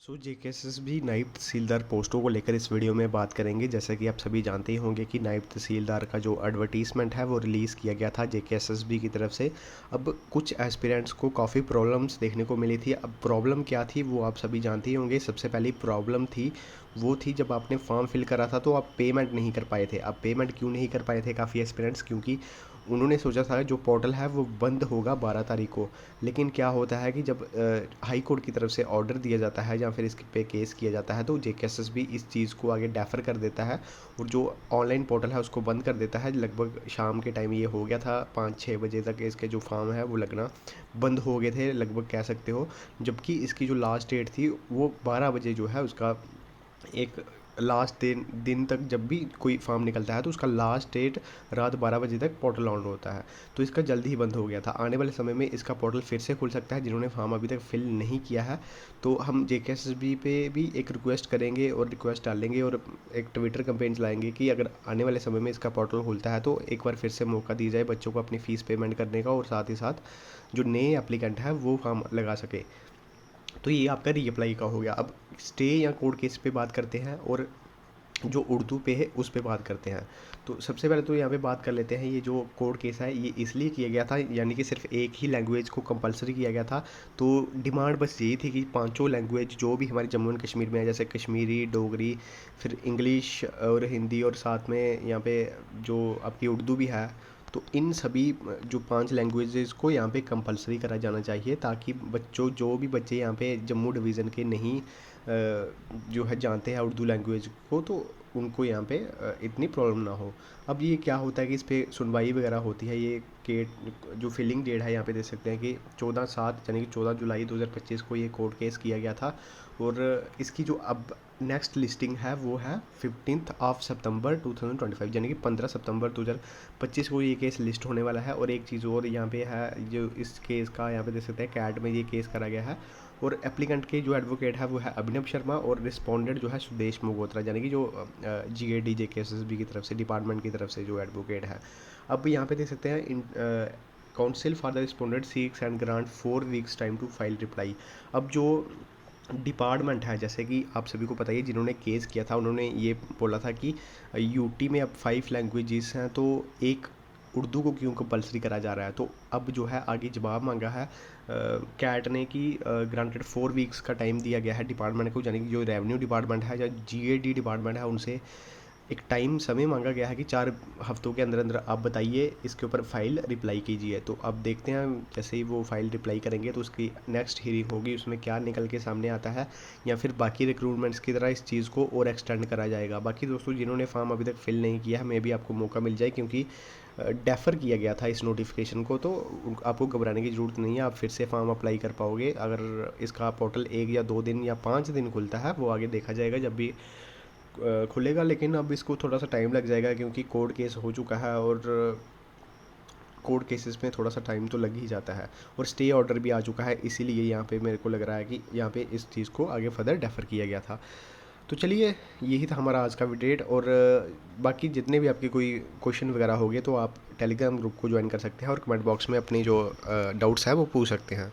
JKSSB नायब तहसीलदार पोस्टों को लेकर इस वीडियो में बात करेंगे। जैसा कि आप सभी जानते ही होंगे कि नायब तहसीलदार का जो एडवर्टीज़मेंट है वो रिलीज़ किया गया था जेकेएसएसबी की तरफ से। अब कुछ एस्पिरेंट्स को काफ़ी प्रॉब्लम्स देखने को मिली थी। अब प्रॉब्लम क्या थी वो आप सभी जानते ही होंगे। सबसे पहली प्रॉब्लम थी वो थी जब आपने फॉर्म फिल करा था तो आप पेमेंट नहीं कर पाए थे। अब पेमेंट क्यों नहीं कर पाए थे काफ़ी एस्पिरेंट्स, क्योंकि उन्होंने सोचा था जो पोर्टल है वो बंद होगा 12 तारीख को। लेकिन क्या होता है कि जब हाई कोर्ट की तरफ से ऑर्डर दिया जाता है या फिर इसके पे केस किया जाता है तो जेकेएसएसबी इस चीज़ को आगे डेफर कर देता है और जो ऑनलाइन पोर्टल है उसको बंद कर देता है। लगभग शाम के टाइम ये हो गया था, 5-6 बजे तक इसके जो फॉर्म है वो लगना बंद हो गए थे लगभग, कह सकते हो। जबकि इसकी जो लास्ट डेट थी वो 12 बजे जो है उसका एक लास्ट दिन तक जब भी कोई फॉर्म निकलता है तो उसका लास्ट डेट रात 12 बजे तक पोर्टल ऑन होता है। तो इसका जल्दी ही बंद हो गया था। आने वाले समय में इसका पोर्टल फिर से खुल सकता है। जिन्होंने फॉर्म अभी तक फिल नहीं किया है तो हम जेकेएसएसबी पे भी एक रिक्वेस्ट करेंगे और रिक्वेस्ट डालेंगे और एक ट्विटर कैंपेन चलाएंगे कि अगर आने वाले समय में इसका पोर्टल खुलता है तो एक बार फिर से मौका दी जाए बच्चों को अपनी फ़ीस पेमेंट करने का और साथ ही साथ जो नए एप्लीकेंट है वो फॉर्म लगा सके। तो ये आपका रीअप्लाई का हो गया। अब स्टे या कोर्ट केस पे बात करते हैं और जो उर्दू पे है उस पे बात करते हैं। तो सबसे पहले तो यहाँ पे बात कर लेते हैं, ये जो कोर्ट केस है ये इसलिए किया गया था, यानी कि सिर्फ एक ही लैंग्वेज को कंपलसरी किया गया था। तो डिमांड बस यही थी कि पांचों लैंग्वेज जो भी हमारे जम्मू एंड कश्मीर में है, जैसे कश्मीरी, डोगरी, फिर इंग्लिश और हिंदी और साथ में यहाँ पे जो आपकी उर्दू भी है, तो इन सभी जो 5 लैंग्वेजेस को यहाँ पे कंपलसरी करा जाना चाहिए ताकि बच्चों जो भी बच्चे यहाँ पे जम्मू डिवीज़न के नहीं जो है जानते हैं उर्दू लैंग्वेज को, तो उनको यहाँ पे इतनी प्रॉब्लम ना हो। अब ये क्या होता है कि इस पे सुनवाई वगैरह होती है। ये के जो फिलिंग डेट है यहाँ पे देख सकते हैं कि 14/7 यानी कि 14 जुलाई 2025 को ये कोर्ट केस किया गया था और इसकी जो अब नेक्स्ट लिस्टिंग है वो है 15 सितंबर 2025, यानी कि 15 सितंबर 2025 को ये केस लिस्ट होने वाला है। और एक चीज़ और यहाँ पे है, जो इस केस का यहाँ पे देख सकते हैं कैट में ये केस करा गया है और एप्लीकेंट के जो एडवोकेट है वो है अभिनव शर्मा और रिस्पोंडेंट जो है सुदेश मगोत्रा, यानी कि जो जीएडी जेकेएसएसबी की तरफ से डिपार्टमेंट की तरफ से जो एडवोकेट है। अब यहाँ पे देख सकते हैं council for the respondent seeks and grant 4 weeks time to file reply. अब जो डिपार्टमेंट है, जैसे कि आप सभी को पता ही है, जिन्होंने केस किया था उन्होंने ये बोला था कि यूटी में अब 5 लैंग्वेजेस हैं तो एक उर्दू को क्यों कंपलसरी करा जा रहा है। तो अब जो है आगे जवाब मांगा है कैट ने कि ग्रांटेड 4 वीक्स का टाइम दिया गया है डिपार्टमेंट को, यानी कि जो रेवेन्यू डिपार्टमेंट है या जीएडी डिपार्टमेंट है उनसे एक टाइम समय मांगा गया है कि 4 हफ्तों के अंदर अंदर आप बताइए इसके ऊपर फाइल रिप्लाई कीजिए। तो अब देखते हैं जैसे ही वो फाइल रिप्लाई करेंगे तो उसकी नेक्स्ट हियरिंग होगी, उसमें क्या निकल के सामने आता है, या फिर बाकी रिक्रूटमेंट्स की तरह इस चीज़ को और एक्सटेंड करा जाएगा। बाकी दोस्तों जिन्होंने फॉर्म अभी तक फिल नहीं किया है, मे भी आपको मौका मिल जाए, क्योंकि डेफ़र किया गया था इस नोटिफिकेशन को। तो आपको घबराने की ज़रूरत नहीं है, आप फिर से फॉर्म अप्लाई कर पाओगे। अगर इसका पोर्टल 1 या 2 दिन या 5 दिन खुलता है वो आगे देखा जाएगा जब भी खुलेगा। लेकिन अब इसको थोड़ा सा टाइम लग जाएगा क्योंकि कोर्ट केस हो चुका है और कोर्ट केसेस में थोड़ा सा टाइम तो लग ही जाता है और स्टे ऑर्डर भी आ चुका है, इसीलिए यहाँ पे मेरे को लग रहा है कि यहाँ पे इस चीज़ को आगे फर्दर डेफर किया गया था। तो चलिए यही था हमारा आज का अपडेट। और बाकी जितने भी आपके कोई क्वेश्चन वगैरह हो गए तो आप टेलीग्राम ग्रुप को ज्वाइन कर सकते हैं और कमेंट बॉक्स में अपनी जो डाउट्स है वो पूछ सकते हैं।